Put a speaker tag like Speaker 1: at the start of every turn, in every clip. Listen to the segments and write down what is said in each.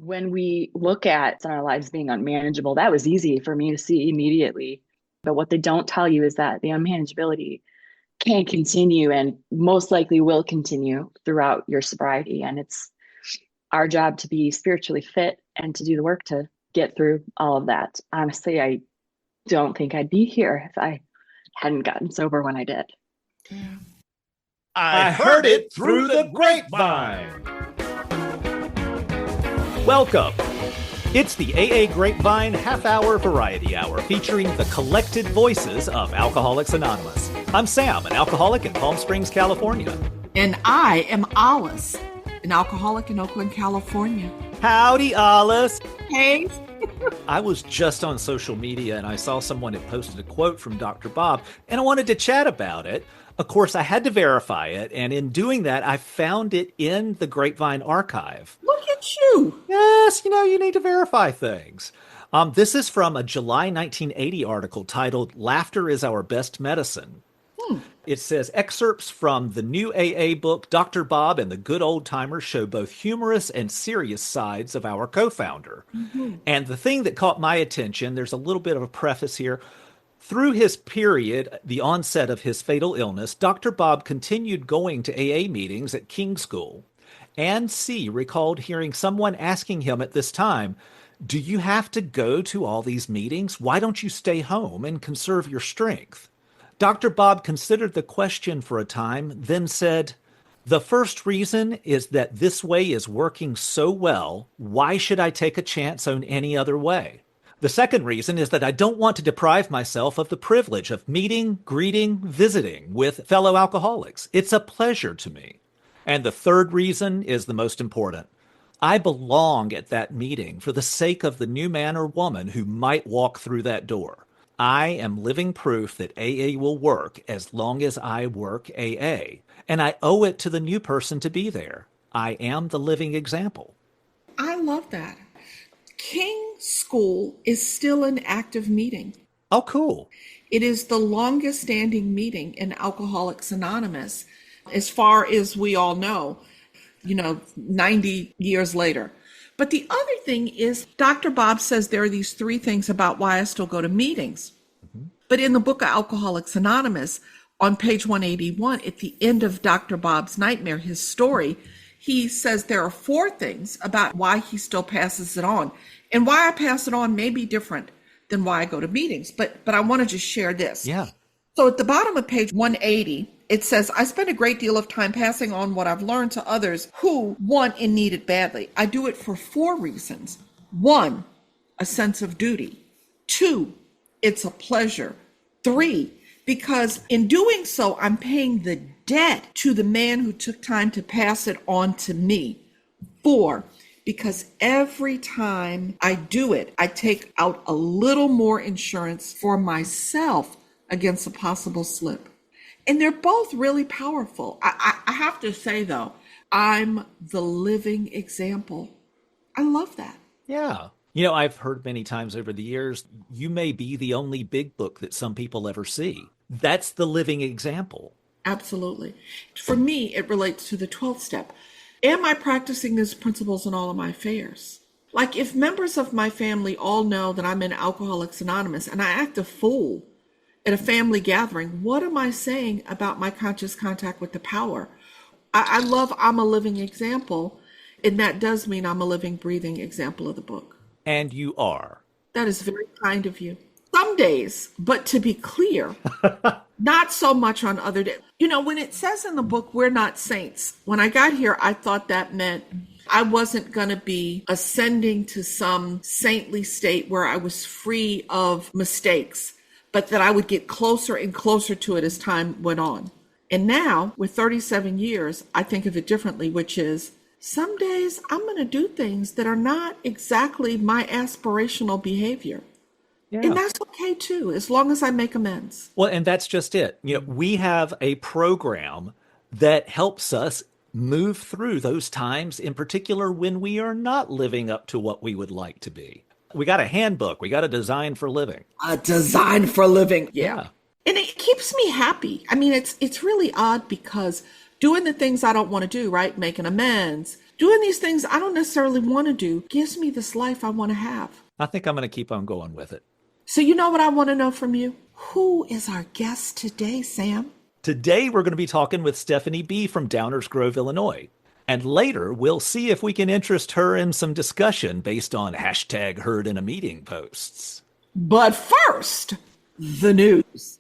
Speaker 1: When we look at our lives being unmanageable, that was easy for me to see immediately. But what they don't tell you is that the unmanageability can continue and most likely will continue throughout your sobriety. And it's our job to be spiritually fit and to do the work to get through all of that. Honestly, I don't think I'd be here if I hadn't gotten sober when I did.
Speaker 2: Yeah.
Speaker 3: I heard it through the grapevine. Welcome. It's the AA Grapevine half-hour variety hour featuring the collected voices of Alcoholics Anonymous. I'm Sam, an alcoholic in Palm Springs, California.
Speaker 2: And I am Alice, an alcoholic in Oakland, California.
Speaker 3: Howdy, Alice.
Speaker 2: Hey.
Speaker 3: I was just on social media and I saw someone had posted a quote from Dr. Bob, and I wanted to chat about it. Of course, I had to verify it, and in doing that, I found it in the Grapevine archive.
Speaker 2: Look at you.
Speaker 3: Yes, you need to verify things. This is from a July 1980 article titled, "Laughter is Our Best Medicine." It says, excerpts from the new AA book, Dr. Bob and the Good Old Timers show both humorous and serious sides of our co-founder. And the thing that caught my attention, there's a little bit of a preface here. Through his period, the onset of his fatal illness, Dr. Bob continued going to AA meetings at King School. Ann C. recalled hearing someone asking him at this time, "Do you have to go to all these meetings? Why don't you stay home and conserve your strength?" Dr. Bob considered the question for a time, then said, "The first reason is that this way is working so well. Why should I take a chance on any other way? The second reason is that I don't want to deprive myself of the privilege of meeting, greeting, visiting with fellow alcoholics. It's a pleasure to me. And the third reason is the most important. I belong at that meeting for the sake of the new man or woman who might walk through that door. I am living proof that AA will work as long as I work AA, and I owe it to the new person to be there. I am the living example."
Speaker 2: I love that. King School is still an active meeting.
Speaker 3: Oh, cool.
Speaker 2: It is the longest standing meeting in Alcoholics Anonymous, as far as we all know, 90 years later. But the other thing is, Dr. Bob says there are these three things about why I still go to meetings. But in the book of Alcoholics Anonymous, on page 181, at the end of Dr. Bob's nightmare, his story, he says there are four things about why he still passes it on. And why I pass it on may be different than why I go to meetings. But I want to just share this.
Speaker 3: Yeah.
Speaker 2: So at the bottom of page 180, it says, "I spend a great deal of time passing on what I've learned to others who want and need it badly. I do it for four reasons. One, a sense of duty. Two, it's a pleasure. Three, because in doing so, I'm paying the debt to the man who took time to pass it on to me. Four, because every time I do it, I take out a little more insurance for myself against a possible slip." And they're both really powerful. I have to say, though, I'm the living example. I love that.
Speaker 3: Yeah. I've heard many times over the years, you may be the only big book that some people ever see. That's the living example.
Speaker 2: Absolutely. For me, it relates to the 12th step. Am I practicing these principles in all of my affairs? Like, if members of my family all know that I'm in Alcoholics Anonymous and I act a fool at a family gathering, what am I saying about my conscious contact with the power? I love I'm a living example, and that does mean I'm a living, breathing example of the book.
Speaker 3: And you are.
Speaker 2: That is very kind of you. Some days, but to be clear, not so much on other days. When it says in the book, we're not saints, when I got here, I thought that meant I wasn't going to be ascending to some saintly state where I was free of mistakes, but that I would get closer and closer to it as time went on. And now, with 37 years, I think of it differently, which is, some days I'm going to do things that are not exactly my aspirational behavior. Yeah. And that's okay too, as long as I make amends.
Speaker 3: Well, and that's just it. We have a program that helps us move through those times, in particular when we are not living up to what we would like to be. We got a handbook. We got a design for living.
Speaker 2: A design for living.
Speaker 3: Yeah.
Speaker 2: And it keeps me happy. I mean, it's really odd because Doing the things I don't want to do, right? Making amends. Doing these things I don't necessarily want to do gives me this life I want to have.
Speaker 3: I think I'm going to keep on going with it.
Speaker 2: So you know what I want to know from you? Who is our guest today, Sam?
Speaker 3: Today, we're going to be talking with Stephanie B. from Downers Grove, Illinois. And later, we'll see if we can interest her in some discussion based on hashtag heard in a meeting posts.
Speaker 2: But first, the news.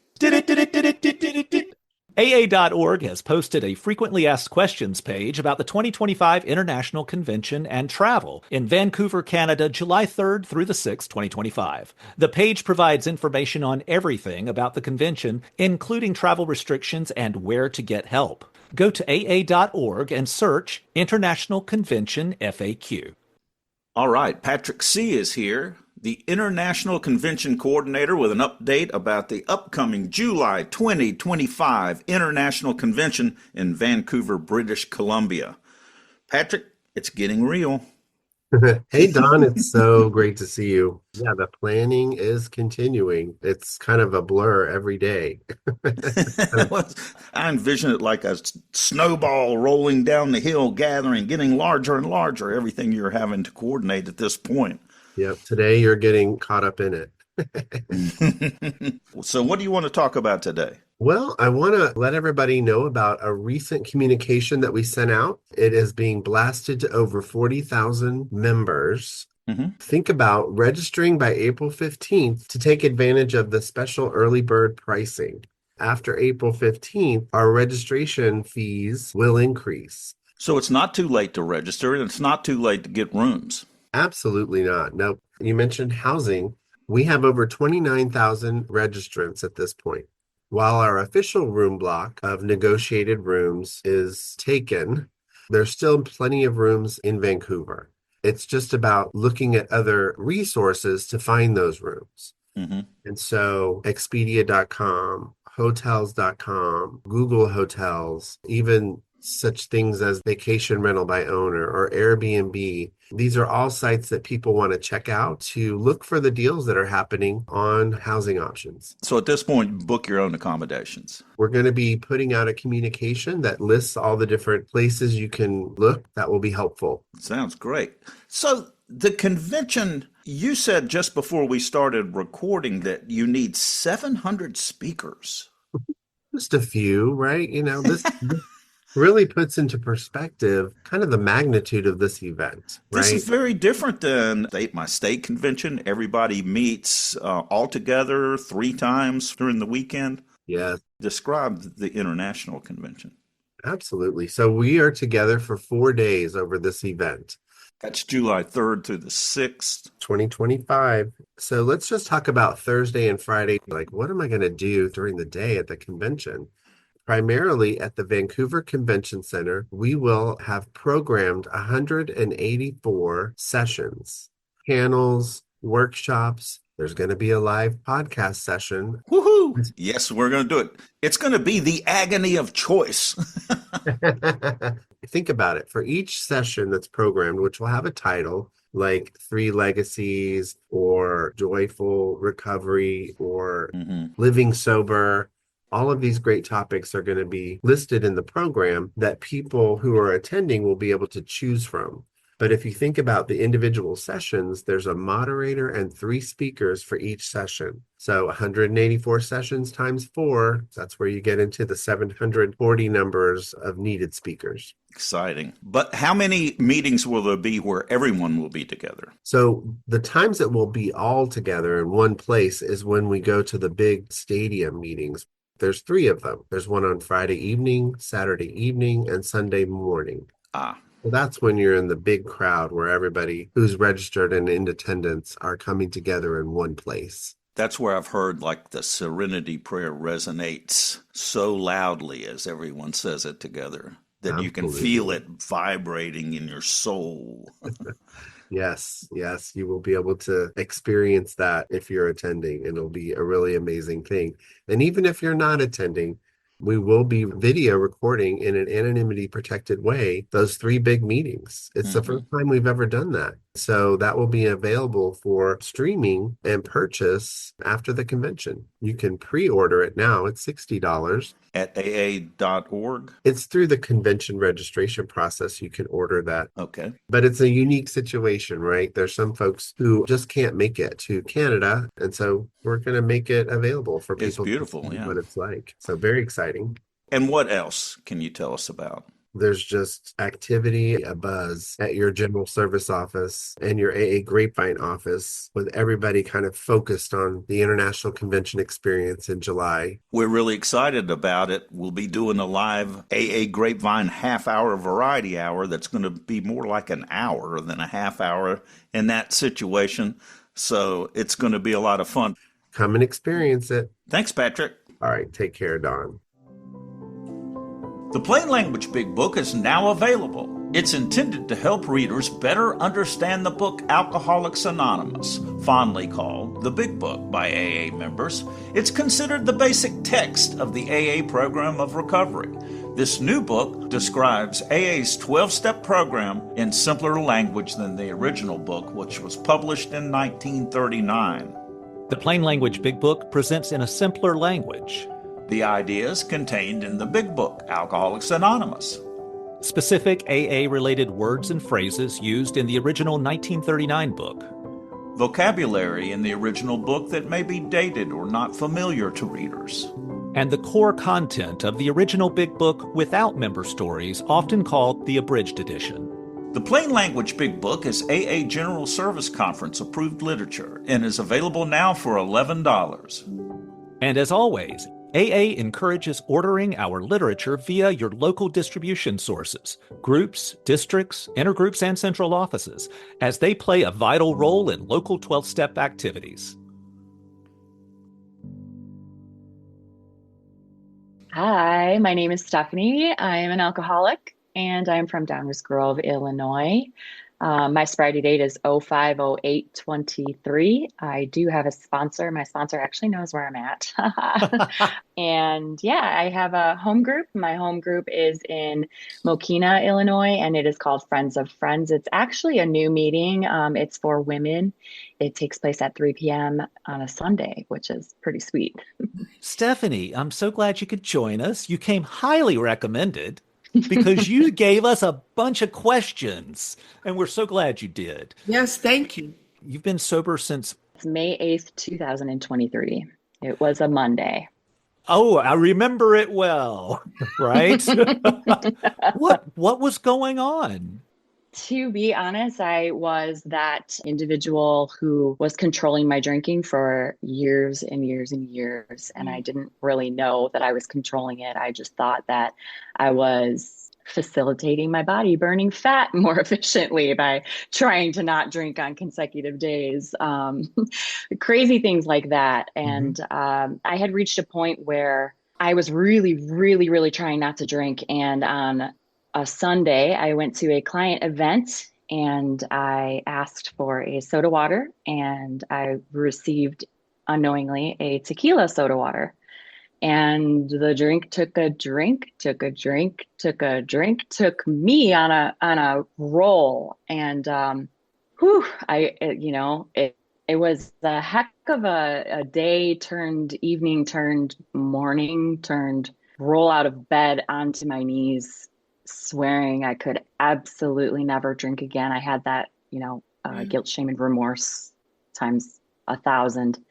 Speaker 3: AA.org has posted a frequently asked questions page about the 2025 International Convention and Travel in Vancouver, Canada, July 3rd through the 6th, 2025. The page provides information on everything about the convention, including travel restrictions and where to get help. Go to AA.org and search International Convention FAQ.
Speaker 4: All right, Patrick C. is here, the International Convention Coordinator, with an update about the upcoming July 2025 International Convention in Vancouver, British Columbia. Patrick, it's getting real.
Speaker 5: Hey, Don, it's so great to see you. Yeah, the planning is continuing. It's kind of a blur every day.
Speaker 4: I envision it like a snowball rolling down the hill, gathering, getting larger and larger, everything you're having to coordinate at this point.
Speaker 5: Yep, today you're getting caught up in it.
Speaker 4: So what do you want to talk about today?
Speaker 5: Well, I want to let everybody know about a recent communication that we sent out. It is being blasted to over 40,000 members. Think about registering by April 15th to take advantage of the special early bird pricing. After April 15th, our registration fees will increase.
Speaker 4: So it's not too late to register, and it's not too late to get rooms.
Speaker 5: Absolutely not. No, you mentioned housing. We have over 29,000 registrants at this point. While our official room block of negotiated rooms is taken, there's still plenty of rooms in Vancouver. It's just about looking at other resources to find those rooms. And so Expedia.com, Hotels.com, Google Hotels, even such things as Vacation Rental by Owner or Airbnb. These are all sites that people want to check out to look for the deals that are happening on housing options.
Speaker 4: So at this point, book your own accommodations.
Speaker 5: We're going to be putting out a communication that lists all the different places you can look. That will be helpful.
Speaker 4: Sounds great. So the convention, you said just before we started recording that you need 700 speakers.
Speaker 5: Just a few, right? You know, this really puts into perspective kind of the magnitude of this event, right?
Speaker 4: This is very different than my state convention. Everybody meets all together 3 times during the weekend.
Speaker 5: Yes.
Speaker 4: Describe the international convention.
Speaker 5: Absolutely. So we are together for 4 days over this event.
Speaker 4: That's July 3rd through the 6th.
Speaker 5: 2025. So let's just talk about Thursday and Friday. Like, what am I going to do during the day at the convention? Primarily at the Vancouver Convention Center, we will have programmed 184 sessions, panels, workshops. There's going to be a live podcast session.
Speaker 4: Woohoo! Yes, we're going to do it. It's going to be the agony of choice.
Speaker 5: Think about it. For each session that's programmed, which will have a title like 3 Legacies or Joyful Recovery or Living Sober, all of these great topics are going to be listed in the program that people who are attending will be able to choose from. But if you think about the individual sessions, there's a moderator and 3 speakers for each session. So 184 sessions times 4, that's where you get into the 740 numbers of needed speakers.
Speaker 4: Exciting. But how many meetings will there be where everyone will be together?
Speaker 5: So the times that we'll be all together in one place is when we go to the big stadium meetings. There's 3 of them. There's one on Friday evening, Saturday evening, and Sunday morning. So that's when you're in the big crowd where everybody who's registered and in attendance are coming together in one place.
Speaker 4: That's where I've heard like the Serenity Prayer resonates so loudly as everyone says it together that
Speaker 5: Absolutely.
Speaker 4: You can feel it vibrating in your soul.
Speaker 5: Yes, you will be able to experience that if you're attending, and it'll be a really amazing thing. And even if you're not attending, we will be video recording in an anonymity protected way those 3 big meetings. It's the first time we've ever done that. So that will be available for streaming and purchase after the convention. You can pre-order it now. It's $60.
Speaker 4: At aa.org.
Speaker 5: It's through the convention registration process. You can order that.
Speaker 4: Okay.
Speaker 5: But it's a unique situation, right? There's some folks who just can't make it to Canada. And so we're going to make it available for people
Speaker 4: It's beautiful,
Speaker 5: to see
Speaker 4: yeah.
Speaker 5: what it's like. So very exciting.
Speaker 4: And what else can you tell us about?
Speaker 5: There's just activity, a buzz at your general service office and your AA Grapevine office with everybody kind of focused on the International Convention experience in July.
Speaker 4: We're really excited about it. We'll be doing a live AA Grapevine half-hour variety hour that's going to be more like an hour than a half hour in that situation. So it's going to be a lot of fun.
Speaker 5: Come and experience it.
Speaker 4: Thanks, Patrick.
Speaker 5: All right, take care, Don.
Speaker 4: The Plain Language Big Book is now available. It's intended to help readers better understand the book Alcoholics Anonymous, fondly called the Big Book by AA members. It's considered the basic text of the AA program of recovery. This new book describes AA's 12-step program in simpler language than the original book, which was published in 1939.
Speaker 3: The Plain Language Big Book presents in a simpler language
Speaker 4: the ideas contained in the Big Book, Alcoholics Anonymous.
Speaker 3: Specific AA-related words and phrases used in the original 1939 book.
Speaker 4: Vocabulary in the original book that may be dated or not familiar to readers.
Speaker 3: And the core content of the original Big Book without member stories, often called the abridged edition.
Speaker 4: The Plain Language Big Book is AA General Service Conference approved literature and is available now for $11.
Speaker 3: And as always, AA encourages ordering our literature via your local distribution sources, groups, districts, intergroups, and central offices, as they play a vital role in local 12-step activities.
Speaker 1: Hi, my name is Stephanie. I am an alcoholic, and I'm from Downers Grove, Illinois. My sobriety date is 05/08/23. I do have a sponsor. My sponsor actually knows where I'm at. And yeah, I have a home group. My home group is in Mokina, Illinois, and it is called Friends of Friends. It's actually a new meeting. It's for women. It takes place at 3 p.m. on a Sunday, which is pretty sweet.
Speaker 3: Stephanie, I'm so glad you could join us. You came highly recommended because you gave us a bunch of questions, and we're so glad you did.
Speaker 2: Yes, thank you.
Speaker 3: You've been sober since
Speaker 1: It's May 8th, 2023. It was a Monday.
Speaker 3: Oh, I remember it well, right? What was going on?
Speaker 1: To be honest, I was that individual who was controlling my drinking for years and years and years. And I didn't really know that I was controlling it. I just thought that I was facilitating my body burning fat more efficiently by trying to not drink on consecutive days. Crazy things like that. And I had reached a point where I was really, really, really trying not to drink. And on a Sunday, I went to a client event and I asked for a soda water, and I received unknowingly a tequila soda water. And the drink took a drink, took a drink, took a drink, took me on a roll. And it was a heck of a day turned evening, turned morning, turned roll out of bed onto my knees, swearing I could absolutely never drink again. I had that, guilt, shame, and remorse times 1,000. I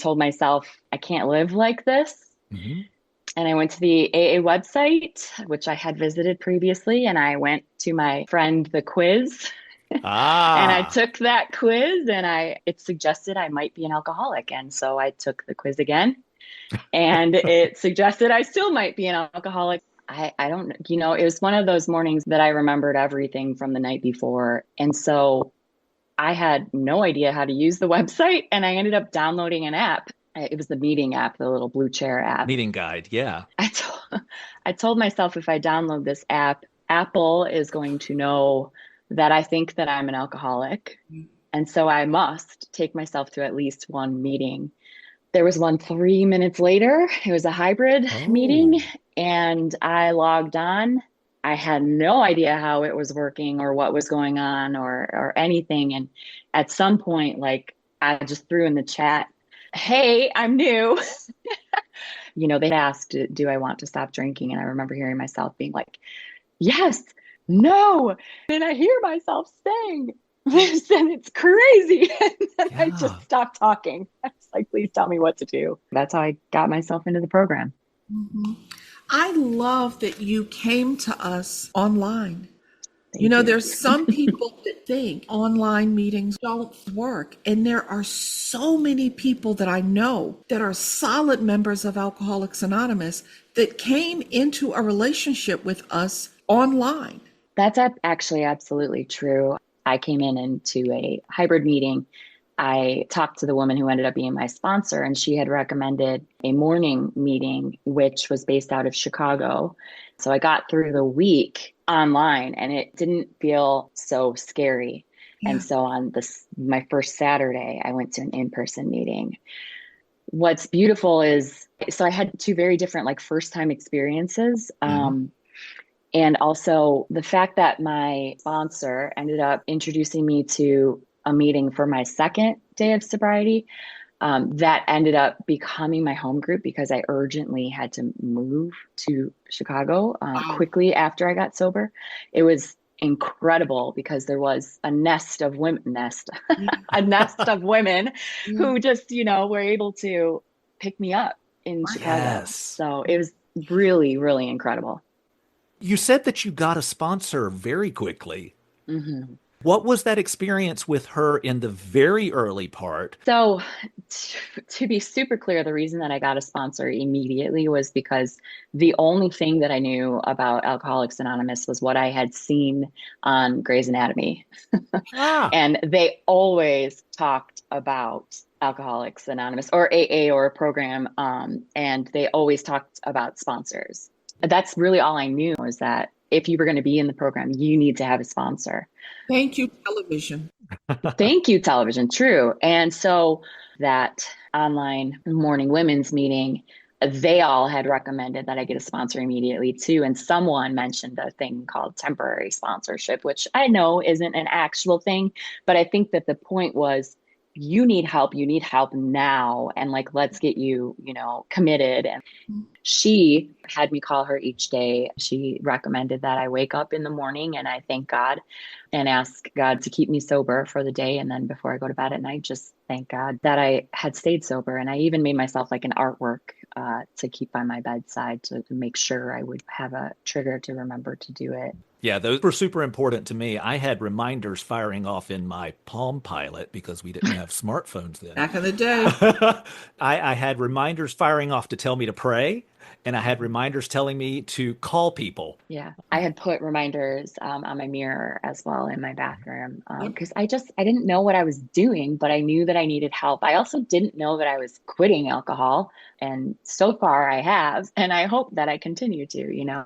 Speaker 1: told myself I can't live like this. And I went to the AA website, which I had visited previously, and I went to my friend, the quiz. And I took that quiz, and it suggested I might be an alcoholic. And so I took the quiz again, and it suggested I still might be an alcoholic. I don't, it was one of those mornings that I remembered everything from the night before. And so I had no idea how to use the website, and I ended up downloading an app. It was the meeting app, the little blue chair app.
Speaker 3: Meeting guide, yeah.
Speaker 1: I told myself if I download this app, Apple is going to know that I think that I'm an alcoholic. And so I must take myself to at least one meeting. There was one 3 minutes later. It was a hybrid meeting, and I logged on. I had no idea how it was working or what was going on or anything. And at some point, like I just threw in the chat, "Hey, I'm new." They asked, "Do I want to stop drinking?" And I remember hearing myself being like, "Yes, no." And I hear myself saying this, and it's crazy. And then I just stopped talking. I was like, "Please tell me what to do." That's how I got myself into the program.
Speaker 2: Mm-hmm. I love that you came to us online.
Speaker 1: Thank you.
Speaker 2: There's some people that think online meetings don't work. And there are so many people that I know that are solid members of Alcoholics Anonymous that came into a relationship with us online.
Speaker 1: That's actually absolutely true. I came into a hybrid meeting. I talked to the woman who ended up being my sponsor, and she had recommended a morning meeting, which was based out of Chicago. So I got through the week online and it didn't feel so scary. Yeah. And so on my first Saturday, I went to an in-person meeting. What's beautiful is, so I had two very different like first time experiences. And also the fact that my sponsor ended up introducing me to a meeting for my second day of sobriety, that ended up becoming my home group because I urgently had to move to Chicago quickly after I got sober. It was incredible because there was a nest of women, a nest of women who just, were able to pick me up in Chicago.
Speaker 3: Yes.
Speaker 1: So it was really, really incredible.
Speaker 3: You said that you got a sponsor very quickly.
Speaker 1: Mm-hmm.
Speaker 3: What was that experience with her in the very early part?
Speaker 1: So to be super clear, the reason that I got a sponsor immediately was because the only thing that I knew about Alcoholics Anonymous was what I had seen on Grey's Anatomy. And they always talked about Alcoholics Anonymous or AA or a program. And they always talked about sponsors. That's really all I knew, was that if you were going to be in the program, you need to have a sponsor.
Speaker 2: Thank you, television.
Speaker 1: Thank you, television. True. And so that online morning women's meeting, they all had recommended that I get a sponsor immediately too. And someone mentioned a thing called temporary sponsorship, which I know isn't an actual thing, but I think that the point was, you need help now. And like, let's get you, committed. And she had me call her each day. She recommended that I wake up in the morning and I thank God and ask God to keep me sober for the day. And then before I go to bed at night, just thank God that I had stayed sober. And I even made myself like an artwork to keep by my bedside to make sure I would have a trigger to remember to do it.
Speaker 3: Yeah, those were super important to me. I had reminders firing off in my Palm Pilot because we didn't have smartphones then.
Speaker 2: Back in the day.
Speaker 3: I had reminders firing off to tell me to pray, and I had reminders telling me to call people.
Speaker 1: Yeah, I had put reminders on my mirror as well in my bathroom because I didn't know what I was doing, but I knew that I needed help. I also didn't know that I was quitting alcohol, and so far I have, and I hope that I continue to,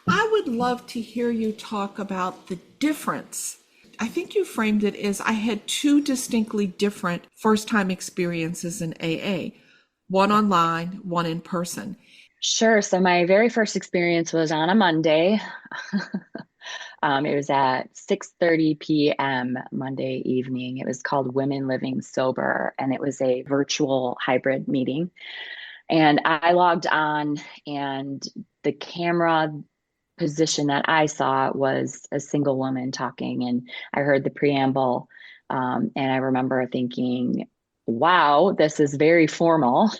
Speaker 2: I would love to hear you talk about the difference. I think you framed it as I had two distinctly different first-time experiences in AA, one online, one in person.
Speaker 1: Sure. So my very first experience was on a Monday. It was at 6:30 p.m. Monday evening. It was called Women Living Sober, and it was a virtual hybrid meeting. And I logged on, and the camera position that I saw was a single woman talking, and I heard the preamble, and I remember thinking, wow, this is very formal.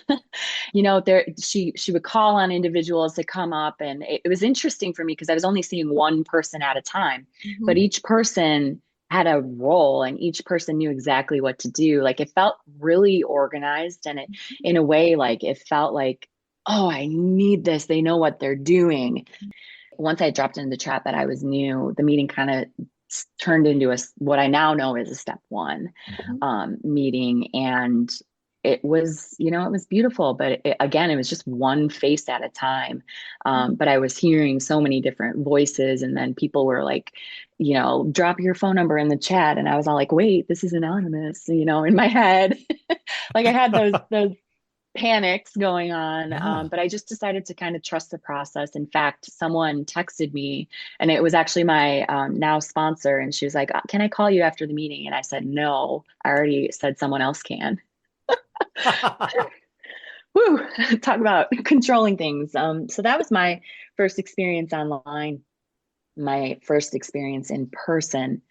Speaker 1: She would call on individuals to come up, and it was interesting for me because I was only seeing one person at a time, but each person had a role and each person knew exactly what to do. Like, it felt really organized, and in a way, like it felt like, oh, I need this. They know what they're doing. Once I dropped into the chat that I was new, the meeting kind of turned into what I now know is a step one meeting. And it was, it was beautiful, but again, it was just one face at a time. But I was hearing so many different voices, and then people were like, drop your phone number in the chat. And I was all like, wait, this is anonymous, in my head. Like I had those panics going on.
Speaker 3: Yeah.
Speaker 1: But I just decided to kind of trust the process. In fact, someone texted me, and it was actually my now sponsor. And she was like, "Can I call you after the meeting?" And I said, "No, I already said someone else can." Woo, talk about controlling things. So that was my first experience online, my first experience in person.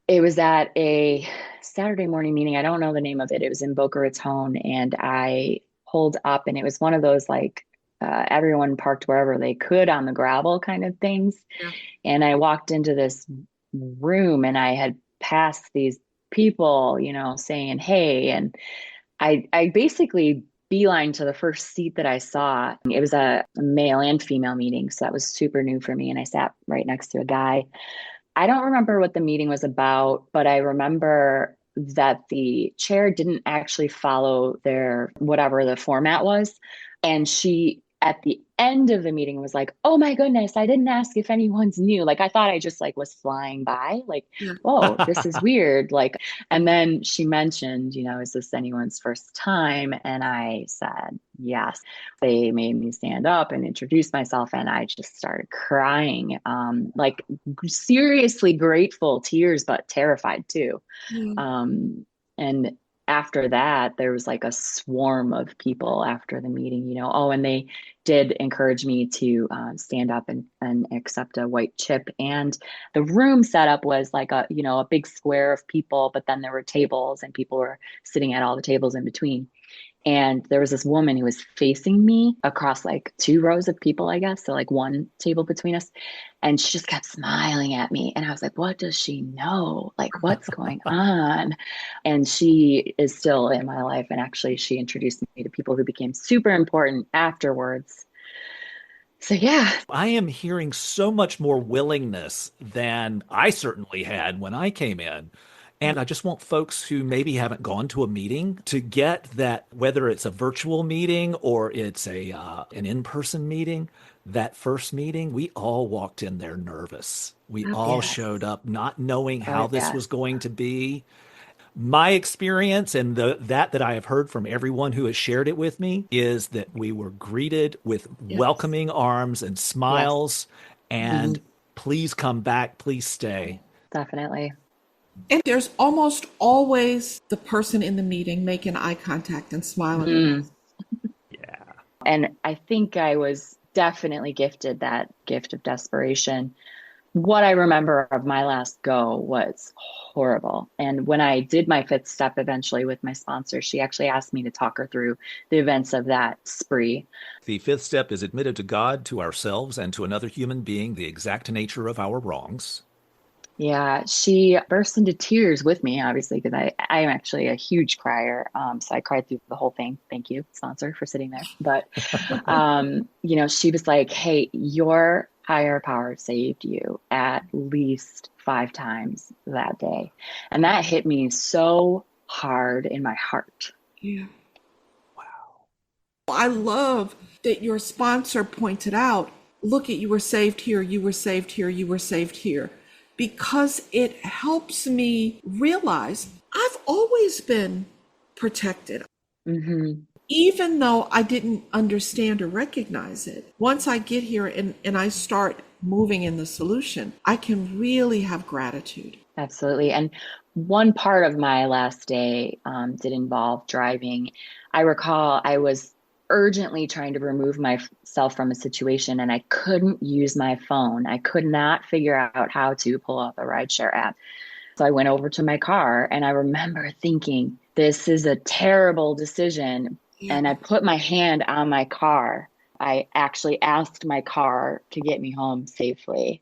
Speaker 1: It was at a Saturday morning meeting. I don't know the name of it. It was in Boca Raton, and I pulled up, and it was one of those like everyone parked wherever they could on the gravel kind of things.
Speaker 2: Yeah.
Speaker 1: And I walked into this room, and I had passed these people, saying, "Hey," and I basically beeline to the first seat that I saw. It was a male and female meeting, so that was super new for me. And I sat right next to a guy. I don't remember what the meeting was about, but I remember that the chair didn't actually follow their whatever the format was. And she, at the end of the meeting, was like, "Oh my goodness, I didn't ask if anyone's new." Like I thought I just like was flying by, like,
Speaker 2: Yeah.
Speaker 1: "Oh, this is weird." Like, and then she mentioned, "Is this anyone's first time?" And I said, "Yes." They made me stand up and introduce myself, and I just started crying, like seriously grateful, tears, but terrified too.
Speaker 2: Yeah.
Speaker 1: And after that, there was like a swarm of people after the meeting, Oh, and they did encourage me to stand up and accept a white chip. And the room setup was like a big square of people, but then there were tables and people were sitting at all the tables in between. And there was this woman who was facing me across like two rows of people, I guess. So like one table between us. And she just kept smiling at me. And I was like, what does she know? Like, what's going on? And she is still in my life. And actually, she introduced me to people who became super important afterwards. So, yeah.
Speaker 3: I am hearing so much more willingness than I certainly had when I came in. And I just want folks who maybe haven't gone to a meeting to get that, whether it's a virtual meeting or it's an in-person meeting, that first meeting, we all walked in there nervous. We all
Speaker 1: Yes.
Speaker 3: showed up not knowing how
Speaker 1: Oh,
Speaker 3: this
Speaker 1: yes.
Speaker 3: was going to be. My experience and that I have heard from everyone who has shared it with me is that we were greeted with
Speaker 2: Yes.
Speaker 3: welcoming arms and smiles and please come back, please stay.
Speaker 1: Definitely.
Speaker 2: And there's almost always the person in the meeting making eye contact and smiling.
Speaker 3: Yeah.
Speaker 1: And I think I was definitely gifted that gift of desperation. What I remember of my last go was horrible. And when I did my fifth step eventually with my sponsor, she actually asked me to talk her through the events of that spree.
Speaker 3: The fifth step is admitted to God, to ourselves, and to another human being the exact nature of our wrongs.
Speaker 1: Yeah, she burst into tears with me, obviously, because I'm actually a huge crier. So I cried through the whole thing. Thank you, sponsor, for sitting there. But, she was like, "Hey, your higher power saved you at least 5 times that day." And that hit me so hard in my heart.
Speaker 2: Yeah. Wow. I love that your sponsor pointed out, look, you were saved here, you were saved here, you were saved here. Because it helps me realize I've always been protected.
Speaker 1: Mm-hmm.
Speaker 2: Even though I didn't understand or recognize it. Once I get here and I start moving in the solution, I can really have gratitude.
Speaker 1: Absolutely. And one part of my last day did involve driving. I recall I was urgently trying to remove myself from a situation, and I couldn't use my phone. I could not figure out how to pull up a rideshare app. So I went over to my car, and I remember thinking, this is a terrible decision.
Speaker 2: Yeah.
Speaker 1: And I put my hand on my car. I actually asked my car to get me home safely.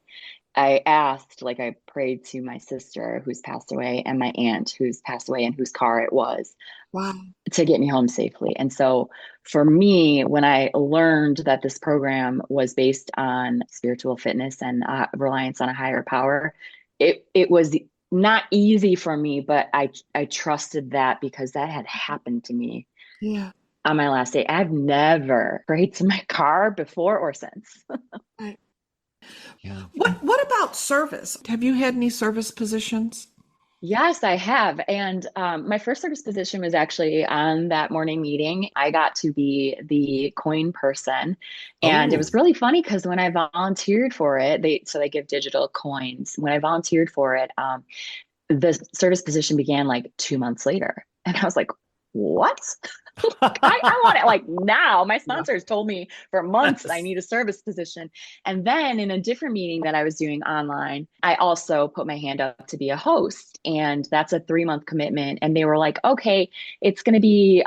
Speaker 1: I asked, like I prayed to my sister who's passed away and my aunt who's passed away and whose car it was.
Speaker 2: Wow.
Speaker 1: To get me home safely. And so for me, when I learned that this program was based on spiritual fitness and reliance on a higher power, it was not easy for me, but I trusted that because that had happened to me.
Speaker 2: Yeah.
Speaker 1: On my last day. I've never prayed to my car before or since.
Speaker 3: Yeah.
Speaker 2: What about service? Have you had any service positions?
Speaker 1: Yes, I have. And my first service position was actually on that morning meeting. I got to be the coin person. And it was
Speaker 3: Oh,
Speaker 1: really funny because when I volunteered for it, they give digital coins. When I volunteered for it, the service position began like 2 months later. And I was like, what? I want it like now. My
Speaker 3: yeah.
Speaker 1: sponsors told me for months I
Speaker 3: Yes.
Speaker 1: need a service position. And then in a different meeting that I was doing online, I also put my hand up to be a host. And that's a 3 month commitment. And they were like, okay, it's going to be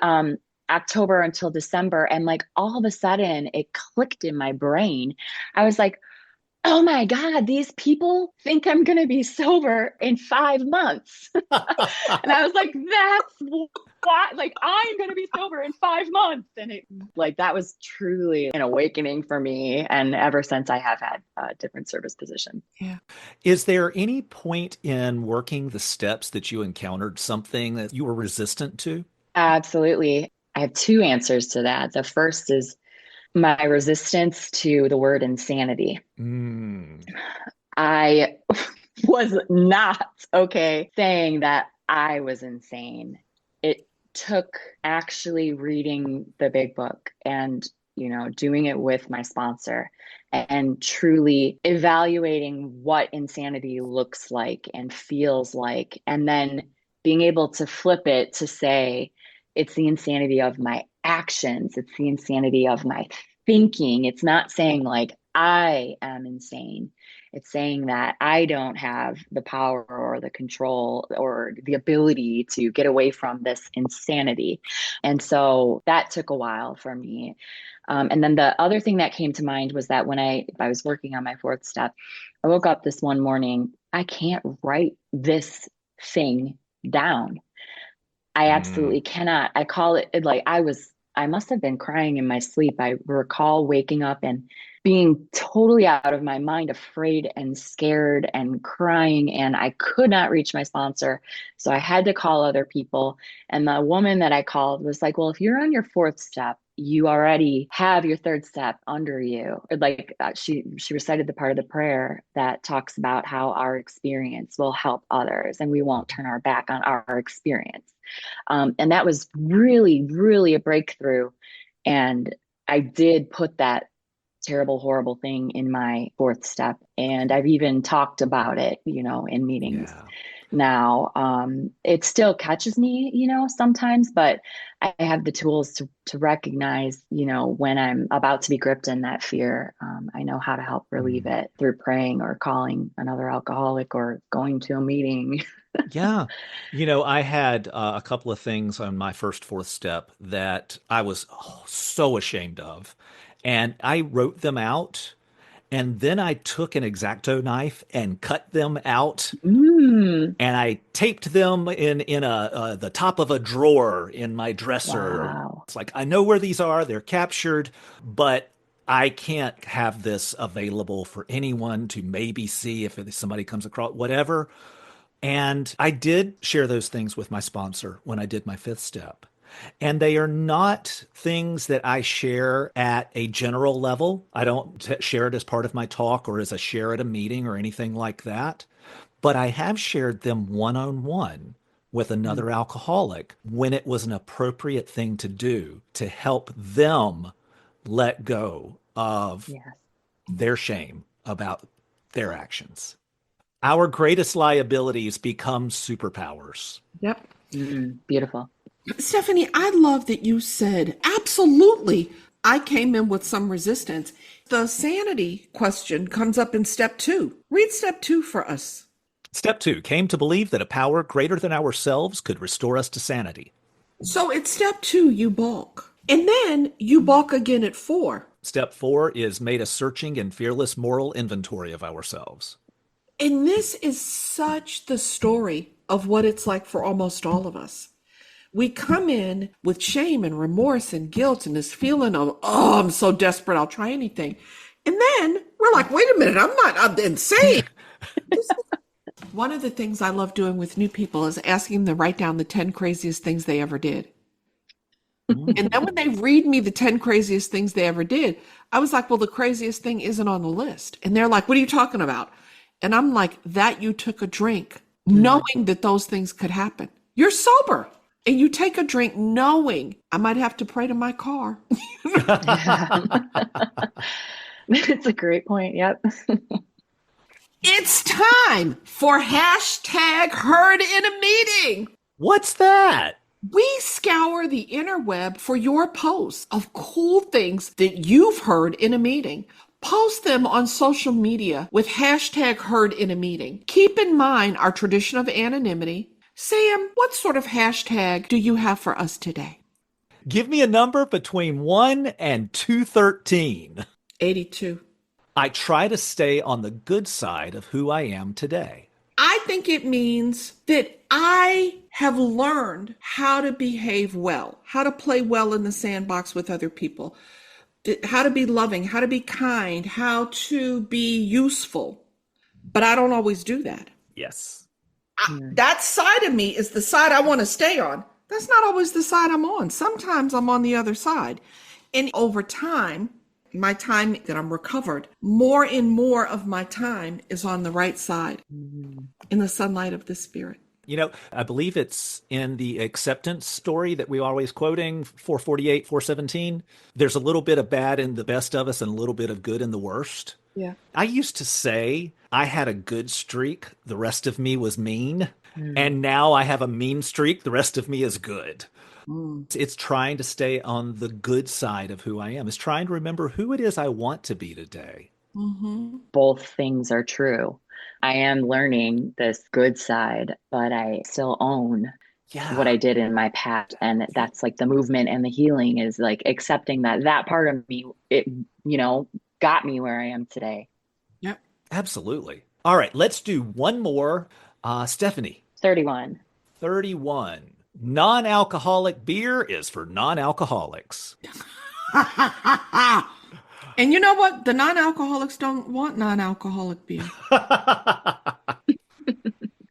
Speaker 1: October until December. And like all of a sudden it clicked in my brain. I was like, oh my God, these people think I'm going to be sober in 5 months. And I was like, that's why, like, I'm going to be sober in 5 months. And it, like, that was truly an awakening for me. And ever since I have had a different service position.
Speaker 2: Yeah.
Speaker 3: Is there any point in working the steps that you encountered something that you were resistant to?
Speaker 1: Absolutely. I have two answers to that. The first is my resistance to the word insanity.
Speaker 3: Mm.
Speaker 1: I was not okay saying that I was insane. It took actually reading the big book and, doing it with my sponsor and truly evaluating what insanity looks like and feels like, and then being able to flip it to say, it's the insanity of my actions, it's the insanity of my thinking. It's not saying like, I am insane. It's saying that I don't have the power or the control or the ability to get away from this insanity. And so that took a while for me. And then the other thing that came to mind was that when I was working on my fourth step, I woke up this one morning, I can't write this thing down. I
Speaker 3: Mm.
Speaker 1: absolutely cannot. I call it like I must have been crying in my sleep. I recall waking up and being totally out of my mind, afraid and scared and crying. And I could not reach my sponsor. So I had to call other people. And the woman that I called was like, well, if you're on your fourth step, you already have your third step under you. Like she recited the part of the prayer that talks about how our experience will help others and we won't turn our back on our experience. And that was really, really a breakthrough. And I did put that terrible, horrible thing in my fourth step. And I've even talked about it, in meetings
Speaker 3: Yeah.
Speaker 1: now. It still catches me, sometimes, but I have the tools to recognize, when I'm about to be gripped in that fear. I know how to help relieve
Speaker 3: Mm.
Speaker 1: it through praying or calling another alcoholic or going to a meeting.
Speaker 3: Yeah. I had a couple of things on my first fourth step that I was so ashamed of. And I wrote them out. And then I took an X-Acto knife and cut them out.
Speaker 1: Mm,
Speaker 3: And I taped them in the top of a drawer in my dresser.
Speaker 1: wow.
Speaker 3: It's like I know where these are. They're captured, but I can't have this available for anyone to maybe see if somebody comes across whatever. And I did share those things with my sponsor when I did my fifth step. And they are not things that I share at a general level. I don't share it as part of my talk or as a share at a meeting or anything like that. But I have shared them one on one with
Speaker 1: Mm,
Speaker 3: another alcoholic when it was an appropriate thing to do to help them let go of
Speaker 1: yes.
Speaker 3: their shame about their actions. Our greatest liabilities become superpowers.
Speaker 2: Yep.
Speaker 1: Beautiful.
Speaker 2: Stephanie, I love that you said, absolutely. I came in with some resistance. The sanity question comes up in step 2. Read step 2 for us.
Speaker 3: Step 2 came to believe that a power greater than ourselves could restore us to sanity.
Speaker 2: So at step 2, you balk. And then you balk again at 4.
Speaker 3: Step 4 is made a searching and fearless moral inventory of ourselves.
Speaker 2: And this is such the story of what it's like for almost all of us. We come in with shame and remorse and guilt and this feeling of, oh, I'm so desperate, I'll try anything. And then we're like, wait a minute, I'm insane. One of the things I love doing with new people is asking them to write down the 10 craziest things they ever did. And then when they read me the 10 craziest things they ever did, I was like, well, the craziest thing isn't on the list. And they're like, what are you talking about? And I'm like, that you took a drink knowing that those things could happen. You're sober and you take a drink knowing I might have to pray to my car.
Speaker 1: It's a great point. Yep.
Speaker 2: It's time for hashtag heard in a meeting.
Speaker 3: What's that?
Speaker 2: We scour the interweb for your posts of cool things that you've heard in a meeting. Post them on social media with hashtag heard in a meeting. Keep in mind our tradition of anonymity. Sam, what sort of hashtag do you have for us today?
Speaker 3: Give me a number between 1 and 213.
Speaker 2: 82.
Speaker 3: I try to stay on the good side of who I am today.
Speaker 2: I think it means that I have learned how to behave well, how to play well in the sandbox with other people, how to be loving, how to be kind, how to be useful. But I don't always do that.
Speaker 3: Yes.
Speaker 2: That side of me is the side I want to stay on. That's not always the side I'm on. Sometimes I'm on the other side. And over time, my time that I'm recovered, more and more of my time is on the right side in the sunlight of the Spirit.
Speaker 3: You know, I believe it's in the acceptance story that we're always quoting, 448, 417. There's a little bit of bad in the best of us and a little bit of good in the worst.
Speaker 2: Yeah.
Speaker 3: I used to say I had a good streak. The rest of me was mean. And now I have a mean streak. The rest of me is good. It's trying to stay on the good side of who I am. It's trying to remember who it is I want to be today.
Speaker 1: Both things are true. I am learning this good side, but I still own what I did in my past. And that's like the movement and the healing is like accepting that part of me, it, got me where I am today.
Speaker 2: Yep.
Speaker 3: Absolutely. All right, let's do one more. Stephanie.
Speaker 1: 31.
Speaker 3: 31. Non-alcoholic beer is for non-alcoholics.
Speaker 2: And you know what? The non-alcoholics don't want non-alcoholic beer.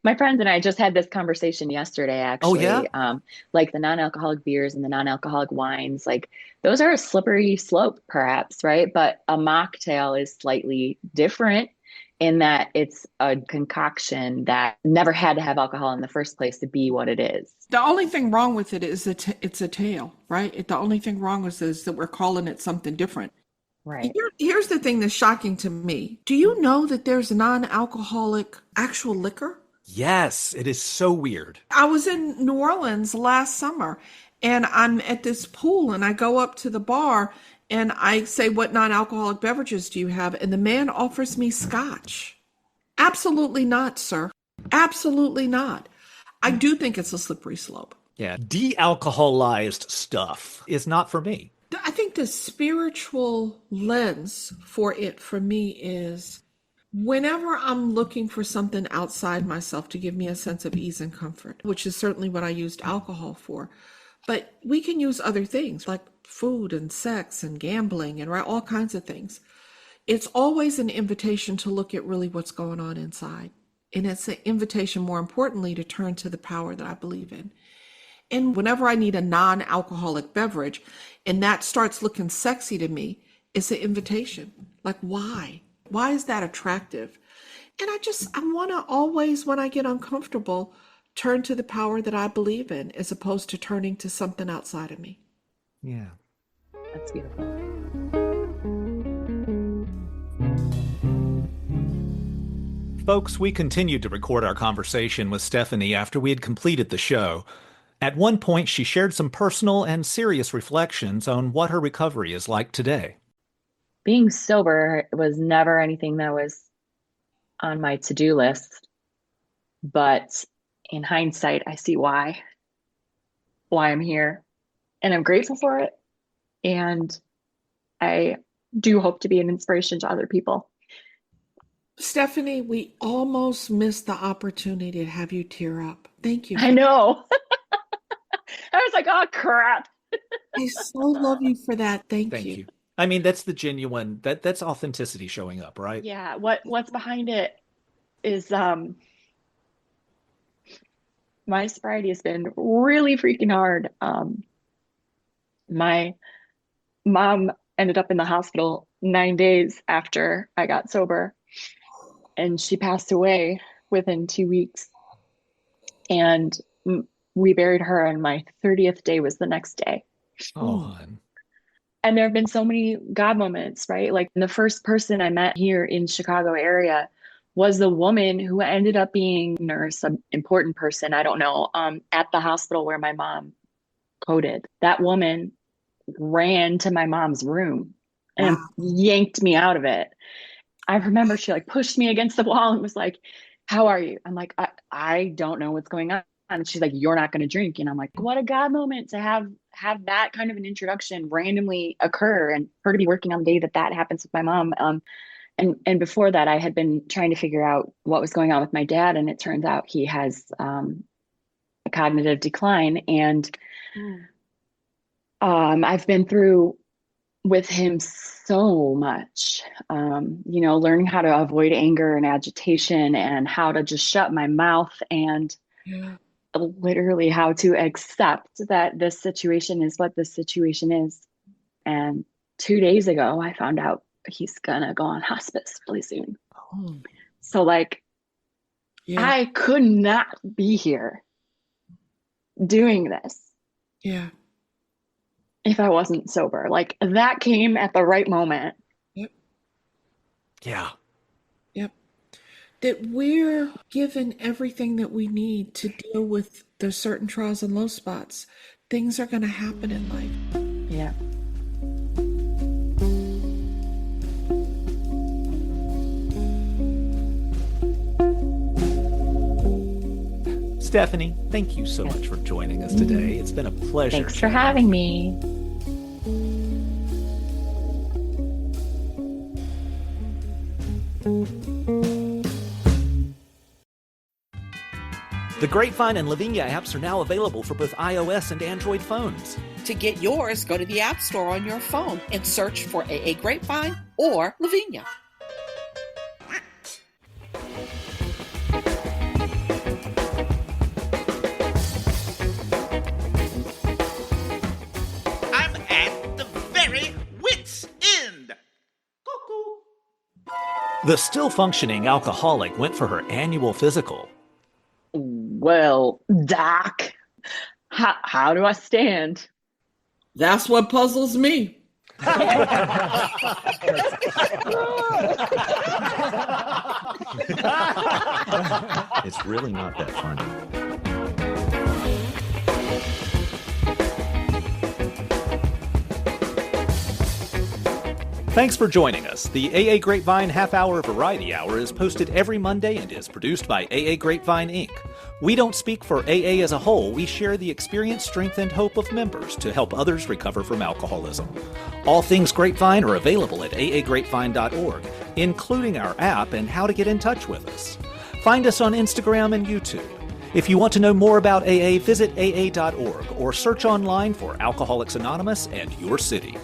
Speaker 1: My friends and I just had this conversation yesterday, actually.
Speaker 3: Oh, yeah?
Speaker 1: Like the non-alcoholic beers and the non-alcoholic wines, like those are a slippery slope, perhaps, right? But a mocktail is slightly different in that it's a concoction that never had to have alcohol in the first place to be what it is.
Speaker 2: The only thing wrong with it is it's a tail, right? The only thing wrong with it is that we're calling it something different.
Speaker 1: Right.
Speaker 2: Here's the thing that's shocking to me. Do you know that there's non-alcoholic actual liquor?
Speaker 3: Yes, it is so weird.
Speaker 2: I was in New Orleans last summer and I'm at this pool and I go up to the bar and I say, what non-alcoholic beverages do you have? And the man offers me scotch. Absolutely not, sir. Absolutely not. I do think it's a slippery slope.
Speaker 3: Yeah, de-alcoholized stuff is not for me.
Speaker 2: I think the spiritual lens for it for me is whenever I'm looking for something outside myself to give me a sense of ease and comfort, which is certainly what I used alcohol for. But we can use other things like food and sex and gambling and all kinds of things. It's always an invitation to look at really what's going on inside. And it's an invitation, more importantly, to turn to the power that I believe in. And whenever I need a non-alcoholic beverage and that starts looking sexy to me, it's an invitation. Like, why? Why is that attractive? And I want to always, when I get uncomfortable, turn to the power that I believe in as opposed to turning to something outside of me.
Speaker 3: Yeah.
Speaker 1: That's beautiful.
Speaker 3: Folks, we continued to record our conversation with Stephanie after we had completed the show. At one point, she shared some personal and serious reflections on what her recovery is like today.
Speaker 1: Being sober was never anything that was on my to-do list, but in hindsight, I see why I'm here, and I'm grateful for it. And I do hope to be an inspiration to other people.
Speaker 2: Stephanie, we almost missed the opportunity to have you tear up. Thank you.
Speaker 1: I know. I was like, oh, crap.
Speaker 2: I so love you for that. Thank you.
Speaker 3: I mean, that's the genuine, that's authenticity showing up, right?
Speaker 1: Yeah. What's behind it is my sobriety has been really freaking hard. My mom ended up in the hospital 9 days after I got sober, and she passed away within 2 weeks. And we buried her, and my 30th day was the next day.
Speaker 3: Oh,
Speaker 1: And there have been so many God moments, right? Like the first person I met here in Chicago area was the woman who ended up being a nurse, an important person, I don't know, at the hospital where my mom coded. That woman ran to my mom's room and yanked me out of it. I remember she like pushed me against the wall and was like, "How are you?" I'm like, I don't know what's going on. And she's like, "You're not going to drink." And I'm like, what a God moment to have that kind of an introduction randomly occur, and her to be working on the day that happens with my mom. And before that, I had been trying to figure out what was going on with my dad. And it turns out he has a cognitive decline. And I've been through with him so much, learning how to avoid anger and agitation, and how to just shut my mouth, and literally how to accept that this situation is what this situation is. And 2 days ago, I found out he's gonna go on hospice really soon. So like, I could not be here doing this if I wasn't sober. Like, that came at the right moment.
Speaker 3: Yeah.
Speaker 2: That we're given everything that we need to deal with the certain trials and low spots. Things are going to happen in life.
Speaker 1: Yeah.
Speaker 3: Stephanie, thank you so much for joining us today. It's been a pleasure.
Speaker 1: Thanks for having me.
Speaker 3: The Grapevine and Lavinia apps are now available for both iOS and Android phones.
Speaker 2: To get yours, go to the App Store on your phone and search for AA Grapevine or Lavinia.
Speaker 4: I'm at the very wit's end. Cuckoo.
Speaker 3: The still functioning alcoholic went for her annual physical.
Speaker 1: Well, Doc, how do I stand?
Speaker 2: That's what puzzles me.
Speaker 6: It's really not that funny.
Speaker 3: Thanks for joining us. The AA Grapevine Half-Hour Variety Hour is posted every Monday and is produced by AA Grapevine, Inc. We don't speak for AA as a whole. We share the experience, strength, and hope of members to help others recover from alcoholism. All things Grapevine are available at aagrapevine.org, including our app and how to get in touch with us. Find us on Instagram and YouTube. If you want to know more about AA, visit aa.org or search online for Alcoholics Anonymous and your city.